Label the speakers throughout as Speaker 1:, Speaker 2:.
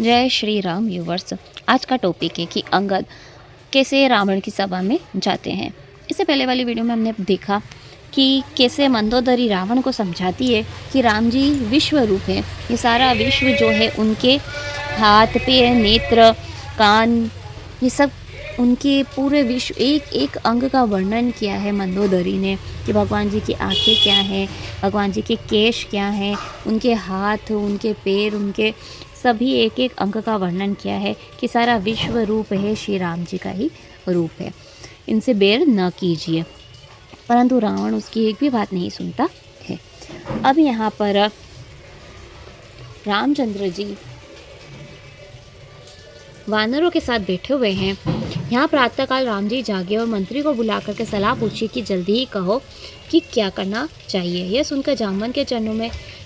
Speaker 1: जय श्री राम व्यूवर्स। आज का टॉपिक है कि अंगद कैसे रावण की सभा में जाते हैं। इससे पहले वाली वीडियो में हमने देखा कि कैसे मंदोदरी रावण को समझाती है कि राम जी विश्व रूप है, ये सारा विश्व जो है उनके हाथ पैर नेत्र कान ये सब उनके पूरे विश्व एक एक अंग का वर्णन किया है मंदोदरी ने कि भगवान जी की आंखें क्या हैं, भगवान जी के केश क्या हैं, उनके हाथ उनके पैर उनके सभी एक एक अंग का वर्णन किया है कि सारा विश्व रूप है श्री राम जी का ही रूप है, इनसे बैर न कीजिए। परंतु रावण उसकी एक भी बात नहीं सुनता है। अब यहाँ पर रामचंद्र जी वानरों के साथ बैठे हुए हैं। यहाँ प्रातःकाल राम जी जागे और मंत्री को बुला करके सलाह पूछी कि जल्दी ही कहो कि क्या करना चाहिए। यह सुनकर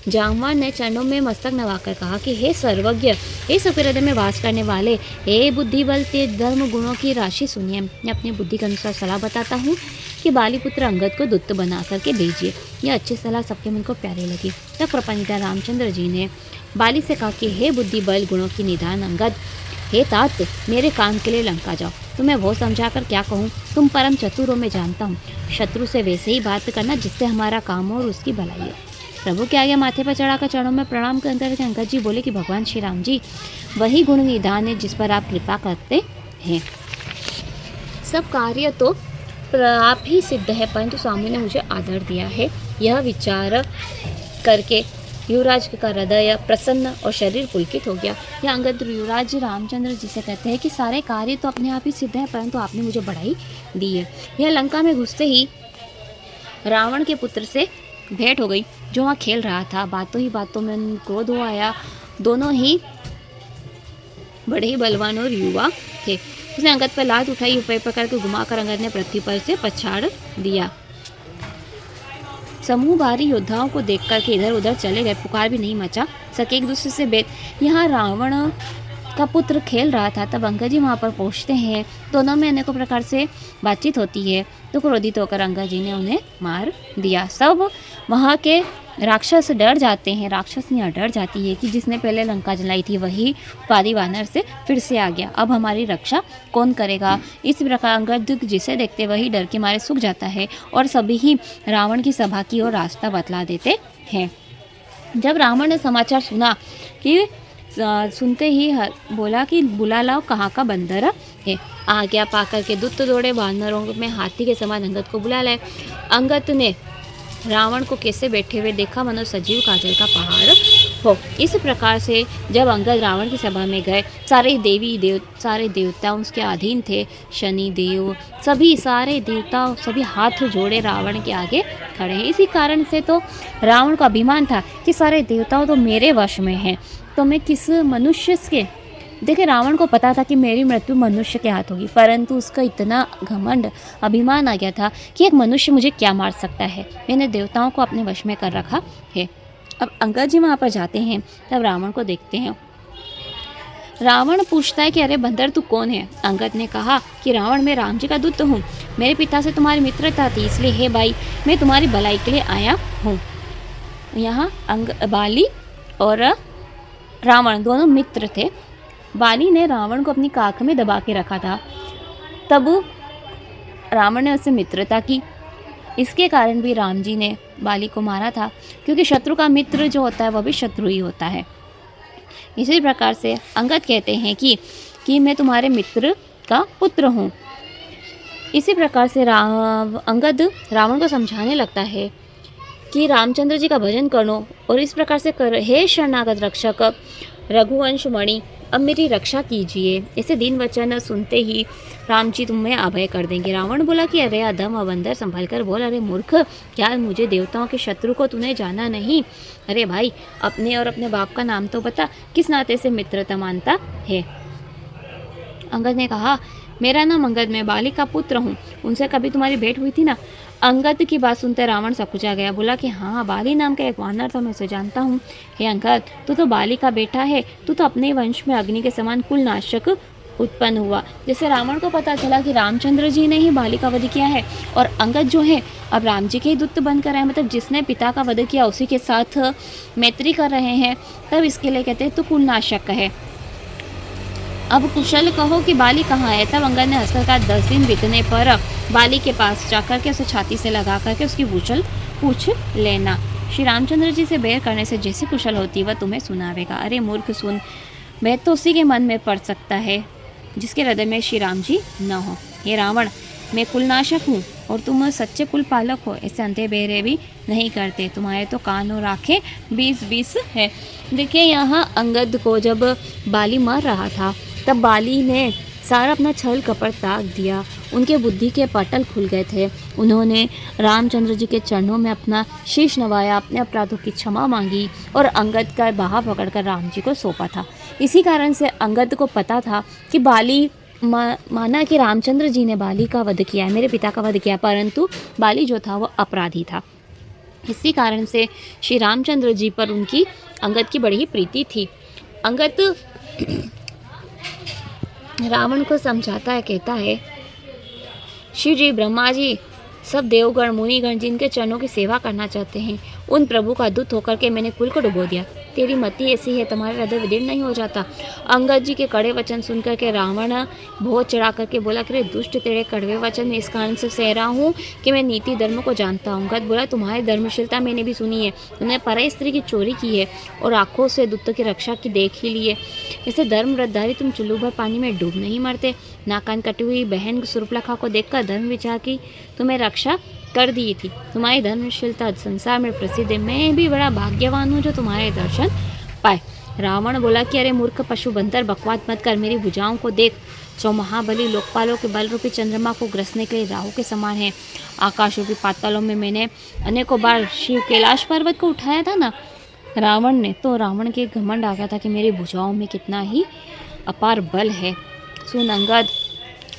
Speaker 1: जामवान ने चरणों में मस्तक नवाकर कहा कि हे सर्वज्ञ, हे सफेद हृदय में वास करने वाले, हे बुद्धि बल तेज धर्म गुणों की राशि सुनिए। मैं अपनी बुद्धि के अनुसार सलाह बताता हूँ कि बालीपुत्र अंगद को दूत बना करके भेजिए। यह अच्छी सलाह सबके मन को प्यारी लगी। तब प्रपंडिता रामचंद्र जी ने बाली से कहा कि हे बुद्धि बल गुणों की निधान अंगद, हे तात, मेरे काम के लिए लंका जाओ। तुम्हें वो समझा कर क्या कहूँ, तुम परम चतुर हो, मैं जानता हूँ। शत्रु से वैसे ही बात करना जिससे हमारा काम हो और उसकी भलाई हो। प्रभु के आगे माथे पर चढ़ाकर चरणों में प्रणाम करके अंगद जी बोले कि भगवान श्री राम जी वही गुण निधान है जिस पर आप कृपा करते हैं। सब कार्य तो आप ही सिद्ध है, परंतु स्वामी ने मुझे आदर दिया है। यह विचार करके युवराज का हृदय प्रसन्न और शरीर पुलकित हो गया। यह अंगद युवराज रामचंद्र जी से कहते हैं कि सारे कार्य तो अपने आप ही सिद्ध है, परंतु आपने मुझे बढ़ाई दी है। यह लंका में घुसते ही रावण के पुत्र से भेंट हो गई, जो वहाँ खेल रहा था। बातों ही बातों में क्रोध हो आया। दोनों ही बड़े ही बलवान और युवा थे। उसने अंगद पर लात उठाई, ऊपर प्रकार के घुमाकर अंगद ने पृथ्वी पर से पछाड़ दिया। समूह भारी योद्धाओं को देखकर के इधर उधर चले गए, पुकार भी नहीं मचा सके एक दूसरे से भेद। यहाँ रावण का पुत्र खेल रहा था, तब अंगद जी वहाँ पर पहुँचते हैं। दोनों में अनेकों प्रकार से बातचीत होती है, तो क्रोधित होकर अंगद जी ने उन्हें मार दिया। सब वहाँ के राक्षस डर जाते हैं, राक्षसनियाँ डर जाती है कि जिसने पहले लंका जलाई थी वही उत्पादी वानर से फिर से आ गया, अब हमारी रक्षा कौन करेगा। इस प्रकार अंगद जिसे देखते वही डर के मारे सूख जाता है और सभी ही रावण की सभा की ओर रास्ता बतला देते हैं। जब रावण ने समाचार सुना कि सुनते ही बोला कि बुला लाओ कहाँ का बंदर है। आज्ञा पाकर के दूत दौड़े, वानरों में हाथी के समान अंगद को बुला लाए। अंगद ने रावण को कैसे बैठे हुए देखा, मानो सजीव काजल का पहाड़ हो। इस प्रकार से जब अंगद रावण की सभा में गए, सारे देवता उसके अधीन थे। शनि देव सभी सारे देवता सभी हाथ जोड़े रावण के आगे खड़े हैं। इसी कारण से तो रावण का अभिमान था कि सारे देवताओं तो मेरे वश में हैं, तो मैं किस मनुष्य के। देखिए, रावण को पता था कि मेरी मृत्यु मनुष्य के हाथ होगी, परंतु उसका इतना घमंड अभिमान आ गया था कि एक मनुष्य मुझे क्या मार सकता है, मैंने देवताओं को अपने वश में कर रखा है। अब अंगद जी वहाँ पर जाते हैं, तब रावण को देखते हैं। रावण पूछता है कि अरे बंदर तू कौन है। अंगद ने कहा कि रावण, मैं राम जी का दूत हूँ, मेरे पिता से तुम्हारी मित्रता थी, इसलिए हे भाई मैं तुम्हारी भलाई के लिए आया हूँ। यहाँ बाली और रावण दोनों मित्र थे। बाली ने रावण को अपनी काख में दबा के रखा था, तब रावण ने उससे मित्रता की। इसके कारण भी राम जी ने बाली को मारा था, क्योंकि शत्रु का मित्र जो होता है वह भी शत्रु ही होता है। इसी प्रकार से अंगद कहते हैं कि मैं तुम्हारे मित्र का पुत्र हूँ। इसी प्रकार से अंगद रावण को समझाने लगता है कि रामचंद्र जी का भजन करो और इस प्रकार से कर, हे शरणागत रक्षक रघुवंश मणि, अब मेरी रक्षा कीजिए। ऐसे दीन वचन सुनते ही राम जी तुम्हें अभय कर देंगे। रावण बोला कि अरे अधम अबंदर, संभल कर बोल। अरे मूर्ख, क्या मुझे देवताओं के शत्रु को तूने जाना नहीं? अरे भाई, अपने और अपने बाप का नाम तो बता, किस नाते से मित्रता मानता है। अंगद ने कहा, मेरा नाम अंगद, मैं बाली का पुत्र हूँ, उनसे कभी तुम्हारी भेंट हुई थी ना। अंगद की बात सुनते रावण सकुचा गया, बोला कि हाँ, बाली नाम का एक वानर था, मैं उसे जानता हूँ। हे अंगद, तू तो बाली का बेटा है, तू तो अपने वंश में अग्नि के समान कुलनाशक उत्पन्न हुआ। जैसे रावण को पता चला कि रामचंद्र जी ने ही बाली का वध किया है और अंगद जो है अब राम जी के ही दूत बनकर है, मतलब जिसने पिता का वध किया उसी के साथ मैत्री कर रहे हैं, तब इसके लिए कहते हैं तो कुलनाशक है। अब कुशल कहो कि बाली कहाँ है। तब अंगद ने हंसकर कहा 10 दिन बीतने पर बाली के पास जाकर के उसे छाती से लगा करके उसकी कुशल पूछ लेना। श्री रामचंद्र जी से बैर करने से जैसी कुशल होती वह तुम्हें सुनावेगा। अरे मूर्ख सुन, बैर तो उसी के मन में पड़ सकता है जिसके हृदय में श्री राम जी न हो। हे रावण, मैं कुलनाशक हूँ और तुम सच्चे कुल पालक हो, ऐसे अंधे बेरे भी नहीं करते। तुम्हारे तो कान और आँखें 20-20 है। देखिए यहाँ अंगद को जब बाली मर रहा था तब बाली ने सारा अपना छल कपट त्याग दिया। उनके बुद्धि के पटल खुल गए थे। उन्होंने रामचंद्र जी के चरणों में अपना शीश नवाया, अपने अपराधों की क्षमा मांगी और अंगद का बाहा पकड़कर राम जी को सौंपा था। इसी कारण से अंगद को पता था कि बाली माना कि रामचंद्र जी ने बाली का वध किया है, मेरे पिता का वध किया, परंतु बाली जो था वो अपराधी था। इसी कारण से श्री रामचंद्र जी पर उनकी अंगद की बड़ी ही प्रीति थी। अंगद रावण को समझाता है, कहता है शिव जी, ब्रह्मा जी, सब देवगण मुनिगण जिनके चरणों की सेवा करना चाहते हैं, उन प्रभु का दूत होकर के मैंने कुल को डुबो दिया। तेरी मति ऐसी है, तुम्हारा हृदय विदीर्ण नहीं हो जाता। अंगद जी के कड़े वचन सुनकर के रावण बहुत चढ़ा करके बोला कि दुष्ट तेरे कड़वे वचन में इस कारण से सह रहा हूँ कि मैं नीति धर्म को जानता हूँ। अंगद बोला, तुम्हारी धर्मशीलता मैंने भी सुनी है, तुमने पर स्त्री की चोरी की है और आंखों से दूतों की रक्षा की देख ही ली है। ऐसे धर्म व्रतधारी तुम चुल्लू भर पानी में डूब नहीं मरते। नाकान कटी हुई बहन सुर्पणखा को देखकर धर्म विचार की तुम्हें रक्षा कर दी थी। तुम्हारी धर्मशीलता संसार में प्रसिद्ध है। मैं भी बड़ा भाग्यवान हूँ जो तुम्हारे दर्शन पाए। रावण बोला कि अरे मूर्ख पशु बंतर, बकवाद मत कर, मेरी भुजाओं को देख जो महाबली लोकपालों के बल रूपी चंद्रमा को ग्रसने के लिए राहु के समान है। आकाश रूपी पातालों में मैंने अनेकों बार शिव कैलाश पर्वत को उठाया था ना रावण ने, तो रावण के घमंड आ गया था कि मेरी भुजाओं में कितना ही अपार बल है। सुन अंगद,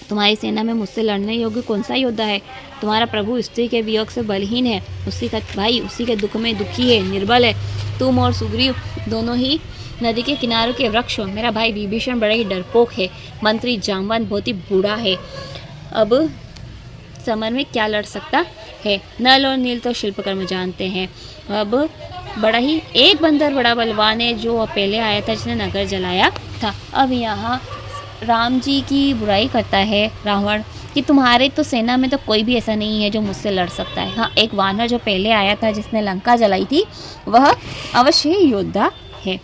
Speaker 1: तुम्हारी सेना में मुझसे लड़ने योग्य कौन सा योद्धा है? तुम्हारा प्रभु स्त्री के वियोग से बलहीन है, उसी का भाई उसी के दुख में दुखी है, निर्बल है। तुम और सुग्रीव दोनों ही नदी के किनारों के वृक्ष हो। मेरा भाई विभीषण बड़ा ही डरपोक है, मंत्री जामवंत बहुत ही बूढ़ा है, अब समर में क्या लड़ सकता है? नल और नील तो शिल्पकर्म जानते हैं। अब बड़ा ही एक बंदर बड़ा बलवान है जो पहले आया था, जिसने नगर जलाया था। अब यहाँ राम जी की बुराई करता है रावण कि तुम्हारे तो सेना में तो कोई भी ऐसा नहीं है जो मुझसे लड़ सकता है। हाँ, एक वानर जो पहले आया था जिसने लंका जलाई थी वह अवश्य ही योद्धा है।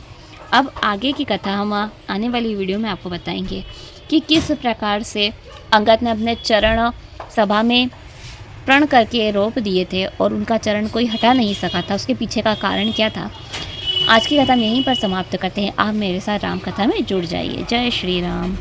Speaker 1: अब आगे की कथा हम आने वाली वीडियो में आपको बताएंगे कि किस प्रकार से अंगद ने अपने चरण सभा में प्रण करके रोप दिए थे और उनका चरण कोई हटा नहीं सका था। उसके पीछे का कारण क्या था? आज की कथा हम यहीं पर समाप्त करते हैं। आप मेरे साथ राम कथा में जुड़ जाइए। जय श्री राम।